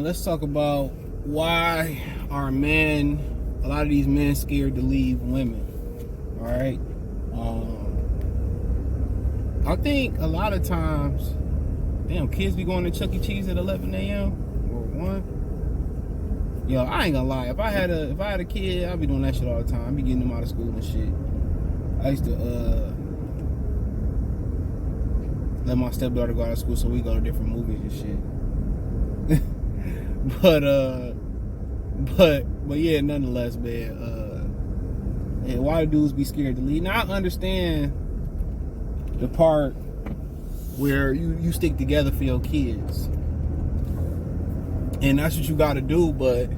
let's talk about why are a lot of these men scared to leave women. All right. I think a lot of times, kids be going to Chuck E. Cheese at 11 a.m. or 1. Yo, I ain't gonna lie. If I had a kid, I'd be doing that shit all the time. I'd be getting them out of school and shit. I used to let my stepdaughter go out of school so we go to different movies and shit. but yeah, nonetheless, man. And why do dudes be scared to leave? Now I understand the part where you stick together for your kids, and that's what you got to do. But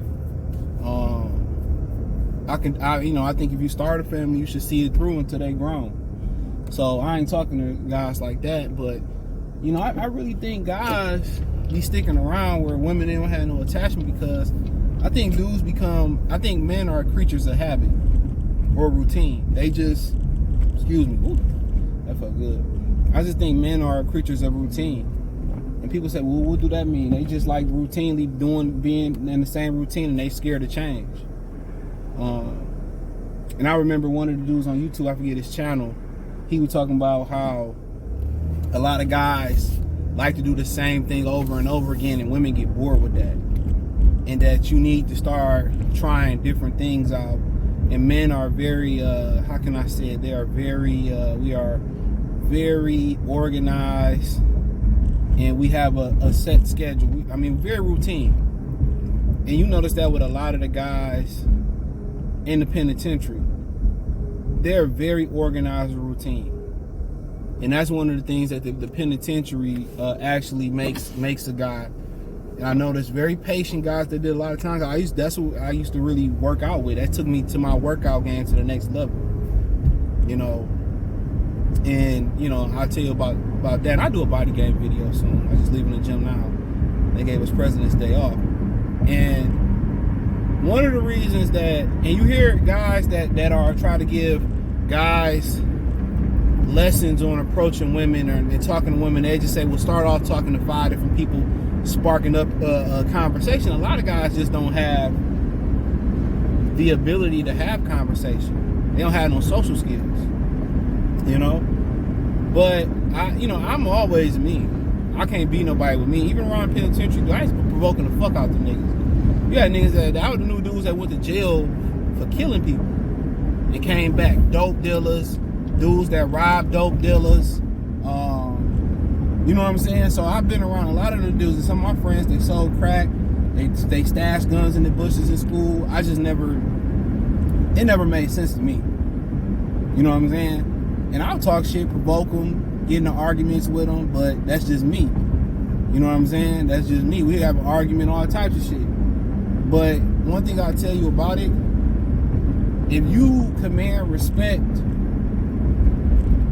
I think if you start a family, you should see it through until they grown. So I ain't talking to guys like that, but I really think guys be sticking around where women don't have no attachment, because I think men are creatures of habit or routine. They just, excuse me, ooh, that felt good. I just think men are creatures of routine. And people say, well, what do that mean? They just like routinely being in the same routine, and they scared to change. And I remember one of the dudes on YouTube, I forget his channel, he was talking about how a lot of guys like to do the same thing over and over again, and women get bored with that. And that you need to start trying different things out. And men are very, how can I say it? They are very, we are very organized, and we have a set schedule. Very routine. And you notice that with a lot of the guys in the penitentiary. They're very organized and routine. And that's one of the things that the penitentiary actually makes a guy. And I know there's very patient guys that did a lot of times. That's what I used to really work out with. That took me to my workout game to the next level. And I'll tell you about that. And I do a body game video soon. I just leaving the gym now. They gave us President's Day off. And one of the reasons that, and you hear guys that are trying to give guys lessons on approaching women and talking to women, they just say, we'll start off talking to 5 different people, sparking up a conversation. A lot of guys just don't have the ability to have conversation. They don't have no social skills, But I'm always me. I can't beat nobody with me. Even around penitentiary, I used to be provoking the fuck out the niggas. You had niggas that were the new dudes that went to jail for killing people and came back. Dope dealers, dudes that robbed dope dealers. You know what I'm saying? So I've been around a lot of the dudes, and some of my friends, they sold crack, they stashed guns in the bushes in school. It never made sense to me. You know what I'm saying? And I'll talk shit, provoke them, get into arguments with them, but that's just me. You know what I'm saying? That's just me. We have an argument, all types of shit. But one thing I'll tell you about it, if you command respect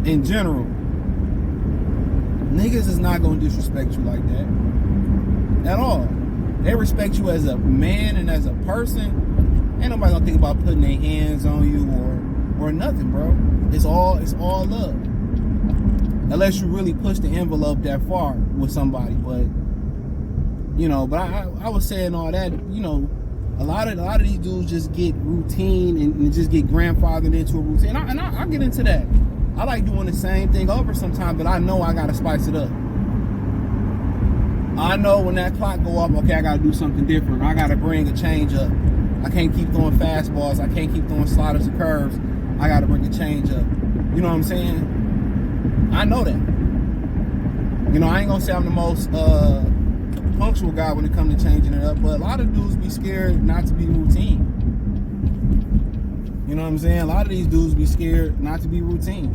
in general, niggas is not going to disrespect you like that at all. They respect you as a man and as a person. Ain't nobody gonna think about putting their hands on you or nothing, bro. It's all love. Unless you really push the envelope that far with somebody. But I was saying all that, a lot of these dudes just get routine and just get grandfathered into a routine. And I'll get into that. I like doing the same thing over sometimes, but I know I gotta spice it up. I know when that clock go up, okay, I gotta do something different. I gotta bring a change up. I can't keep throwing fastballs. I can't keep throwing sliders and curves. I gotta bring a change up. You know what I'm saying? I know that. I ain't gonna say I'm the most punctual guy when it comes to changing it up, but a lot of dudes be scared not to be routine. You know what I'm saying? A lot of these dudes be scared not to be routine.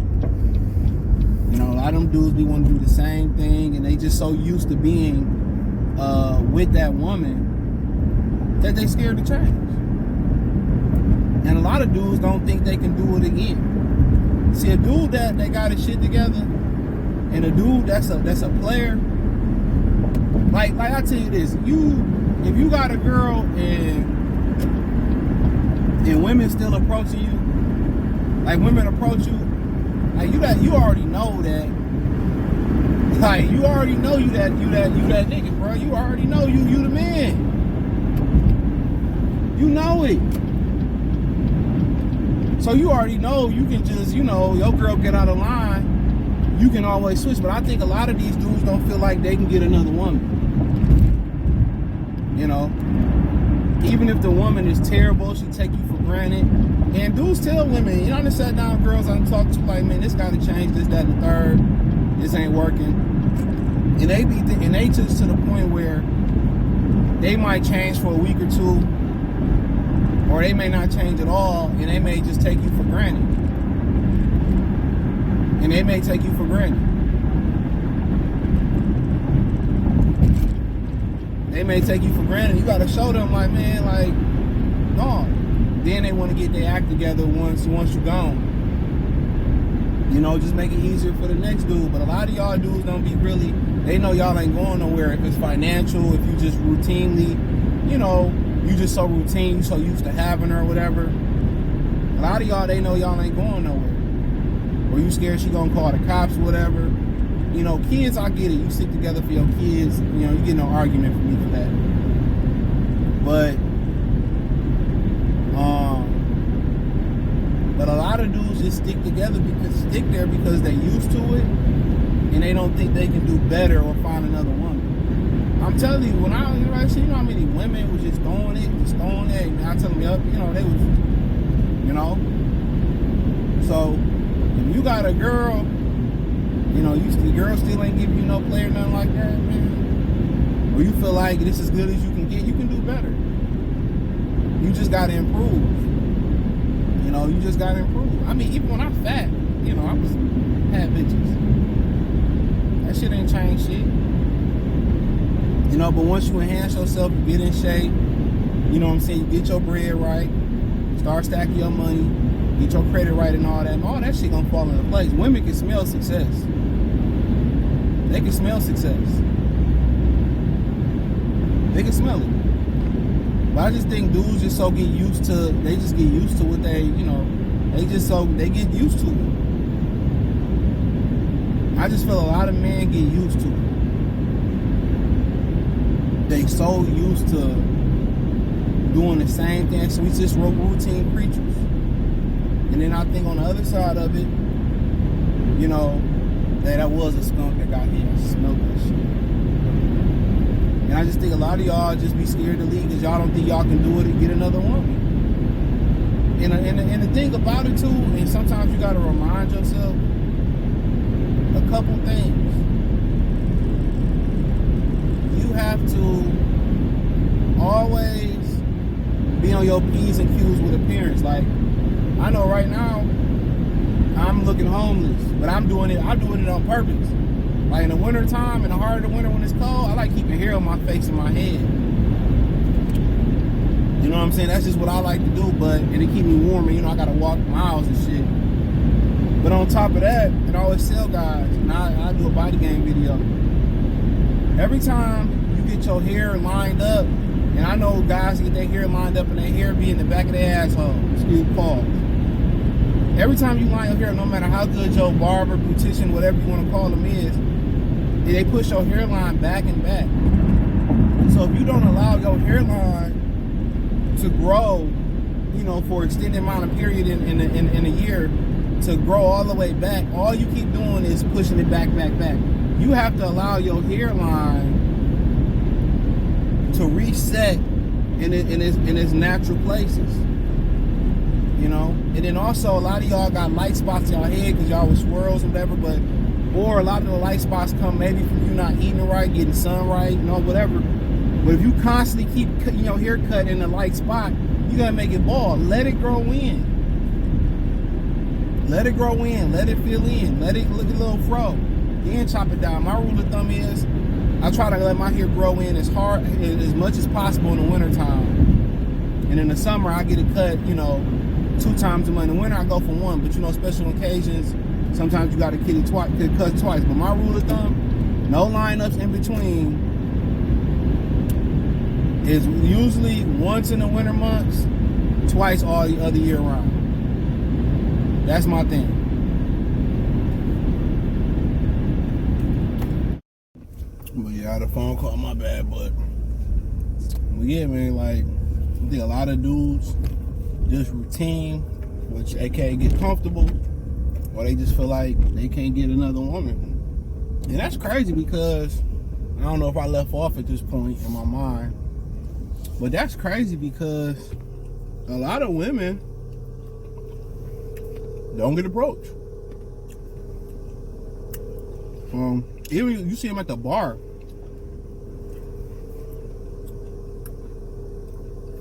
A lot of them dudes be wanting to do the same thing, and they just so used to being with that woman that they scared to change. And a lot of dudes don't think they can do it again. See, a dude that got his shit together, and a dude that's a player, like I tell you this, if you got a girl and women still approaching you, like women approach you, like you already know that, like you already know you that nigga, bro. You already know you the man. You know it. So you already know you can just, you know, your girl get out of line, you can always switch. But I think a lot of these dudes don't feel like they can get another woman. You know? Even if the woman is terrible, she take you for granted. And dudes tell women, you know, I sat down with girls I'm talking to, like, man, this gotta change, this, that, and the third. This ain't working. And they be and they just to the point where they might change for a week or two, or they may not change at all, and they may just take you for granted. And they may take you for granted. They may take you for granted. You gotta show them, like, man, like, no. Then they want to get their act together once you're gone. You know, just make it easier for the next dude. But a lot of y'all dudes don't be really, they know y'all ain't going nowhere. If it's financial, if you just routinely, you know, you just so routine, you so used to having her or whatever. A lot of y'all, they know y'all ain't going nowhere. Or you scared she gonna call the cops or whatever. You know, kids, I get it. You stick together for your kids. You know, you get no argument from me for that. But a lot of dudes just stick together because they used to it, and they don't think they can do better or find another woman. I'm telling you, when I see, you know how many women was just throwing it, and I tell them, you know, they was, you know. So if you got a girl, you know, the girl still ain't giving you no play or nothing like that, man. Or you feel like this is as good as you can get, you can do better. You just gotta improve. You know, you just gotta improve. I mean, even when I'm fat, you know, I had bitches. That shit ain't changed shit. You know, but once you enhance yourself, you get in shape, you know what I'm saying, you get your bread right, start stacking your money, get your credit right and all that shit gonna fall into place. Women can smell success. They can smell success. They can smell it. But I just think dudes just so get used to, they just get used to what they, you know, they get used to it. I just feel a lot of men get used to it. They so used to doing the same thing, so we just routine creatures. And then I think on the other side of it, you know, that was a skunk that got here and smelled that shit. And I just think a lot of y'all just be scared to leave because y'all don't think y'all can do it and get another woman. And the thing about it too, and sometimes you gotta remind yourself a couple things. You have to always be on your P's and Q's with appearance. Like, I know right now I'm looking homeless, but I'm doing it on purpose. Like in the winter time, in the heart of the winter when it's cold, I like keeping hair on my face and my head. You know what I'm saying? That's just what I like to do, and it keep me warm, and you know, I gotta walk miles and shit. But on top of that, and I always tell guys, and I do a body game video. Every time you get your hair lined up, and I know guys get their hair lined up and their hair be in the back of their asshole. Excuse me, pause. Every time you line your hair, no matter how good your barber, beautician, whatever you want to call them is, they push your hairline back and back. So if you don't allow your hairline to grow, you know, for extended amount of period in a year, to grow all the way back, all you keep doing is pushing it back. You have to allow your hairline to reset in its natural places. You know, and then also a lot of y'all got light spots in y'all head because y'all with swirls or whatever, or a lot of the light spots come maybe from you not eating right, getting sun right, you know, whatever. But if you constantly keep cutting your hair cut in a light spot, you gotta make it bald. Let it grow in. Let it grow in. Let it fill in. Let it look a little fro. Then chop it down. My rule of thumb is I try to let my hair grow in as much as possible in the wintertime. And in the summer, I get it cut, you know, 2 times a month. In the winter, I go for 1. But, you know, special occasions, sometimes you got to get it cut twice. But my rule of thumb, no lineups in between, is usually once in the winter months, twice all the other year round. That's my thing. But yeah, I had a phone call, my bad, but yeah, man, like, I think a lot of dudes just routine, which aka get comfortable, or they just feel like they can't get another woman. And that's crazy because I don't know if I left off at this point in my mind, but that's crazy because a lot of women don't get approached. Even you see them at the bar,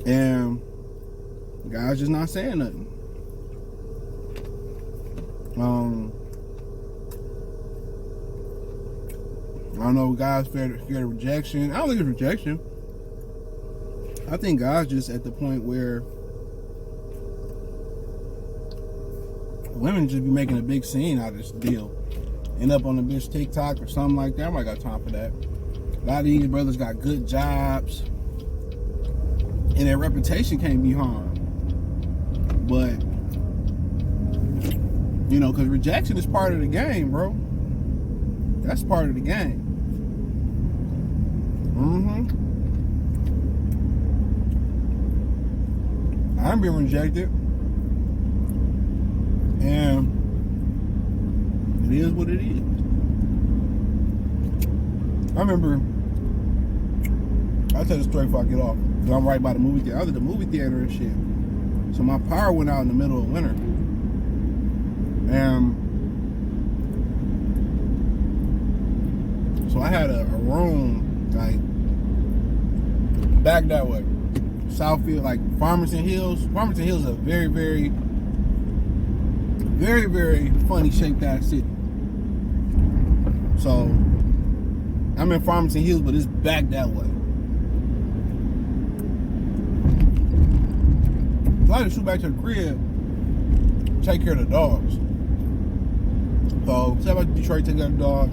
and the guy's just not saying nothing. I don't know, guys scared of rejection. I don't think it's rejection. I think guys just at the point where women just be making a big scene out of this deal. End up on the bitch TikTok or something like that. I might got time for that. A lot of these brothers got good jobs, and their reputation can't be harmed. But, you know, because rejection is part of the game, bro. That's part of the game. I'm being rejected, and it is what it is. I remember, I'll tell the story before I get off, because I'm right by the movie theater. I was at the movie theater and shit. So my power went out in the middle of winter. And so I had a room, like, back that way. Southfield, like Farmington Hills. Farmington Hills is a very, very, very, very funny shaped ass city. So I'm in Farmington Hills, but it's back that way. So I had to shoot back to the crib, take care of the dogs. So step out to Detroit, take care of the dog.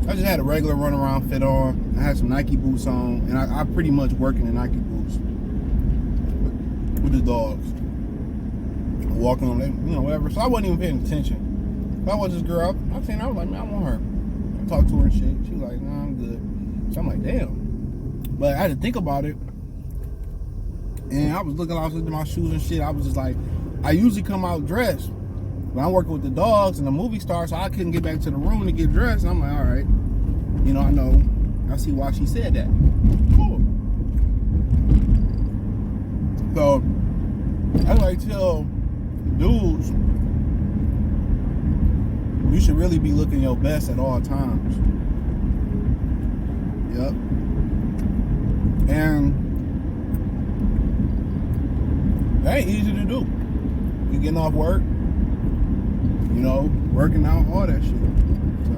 I just had a regular runaround fit on. I had some Nike boots on, and I pretty much work in the Nike boots with the dogs. Walking on them, you know, whatever. So I wasn't even paying attention. If I was this girl, I seen her, I was like, man, I want her. I talked to her and shit. She was like, nah, I'm good. So I'm like, damn. But I had to think about it. And I was looking at my shoes and shit. I was just like, I usually come out dressed. When I'm working with the dogs and the movie starts, so I couldn't get back to the room to get dressed. And I'm like, all right. You know, I see why she said that. Cool. So, that's why I tell dudes, you should really be looking your best at all times. Yep. And that ain't easy to do. You getting off work, you know, working out, all that shit. So,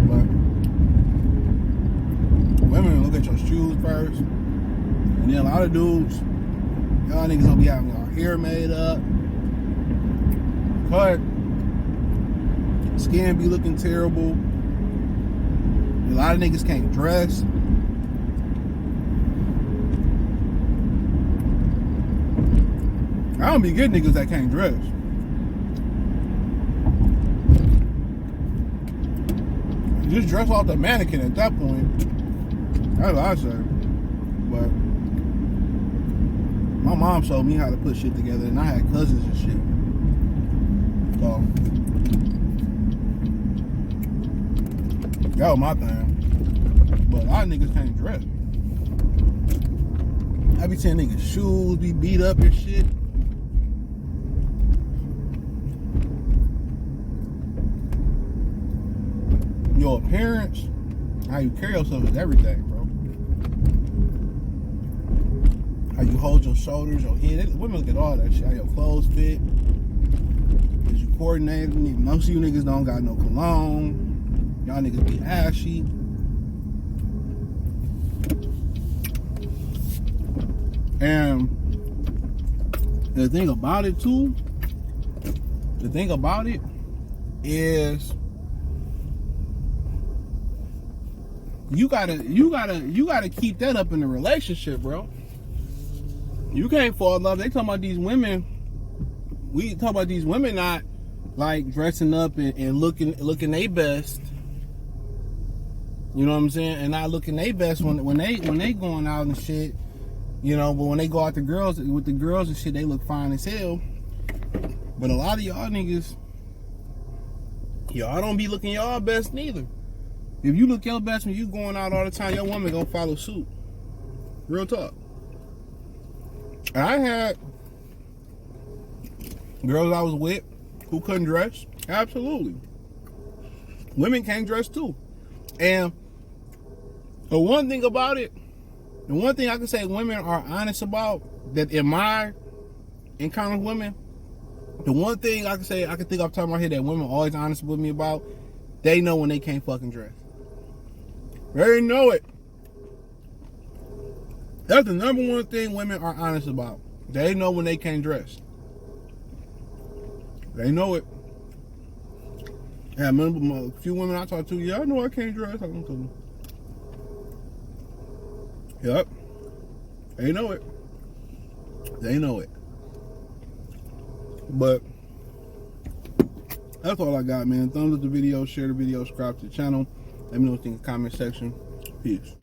but women look at your shoes first, and then a lot of dudes, y'all niggas gonna be having your hair made up, cut, skin be looking terrible. A lot of niggas can't dress. I don't be getting niggas that can't dress. Just dress off the mannequin at that point. That's what I say. But my mom showed me how to put shit together, and I had cousins and shit. So that was my thing. But a lot of niggas can't dress. I be seeing niggas' shoes be beat up and shit. Your appearance, how you carry yourself is everything, bro. How you hold your shoulders, your head. Women look at all that shit. How your clothes fit. Is you coordinated? Most of you niggas don't got no cologne. Y'all niggas be ashy. And the thing about it too, is you gotta keep that up in the relationship, bro. You can't fall in love. They talking about these women. We talk about these women not like dressing up and looking their best. You know what I'm saying? And not looking their best when they going out and shit. You know, but when they go out to girls with the girls and shit, they look fine as hell. But a lot of y'all niggas, y'all don't be looking y'all best neither. If you look your best when you going out all the time, your woman gonna follow suit. Real talk. I had girls I was with who couldn't dress. Absolutely. Women can't dress too. And the one thing about it, the one thing I can say women are honest about, that in my encounter with women, the one thing I can say, I can think off the top of my head that women are always honest with me about, they know when they can't fucking dress. They know it. That's the number one thing women are honest about. They know when they can't dress. They know it. Yeah, I remember a few women I talked to, yeah, I know I can't dress. I don't know. Yep. They know it. They know it. But that's all I got, man. Thumbs up the video, share the video, subscribe to the channel. Let me know what you think in the comment section. Peace.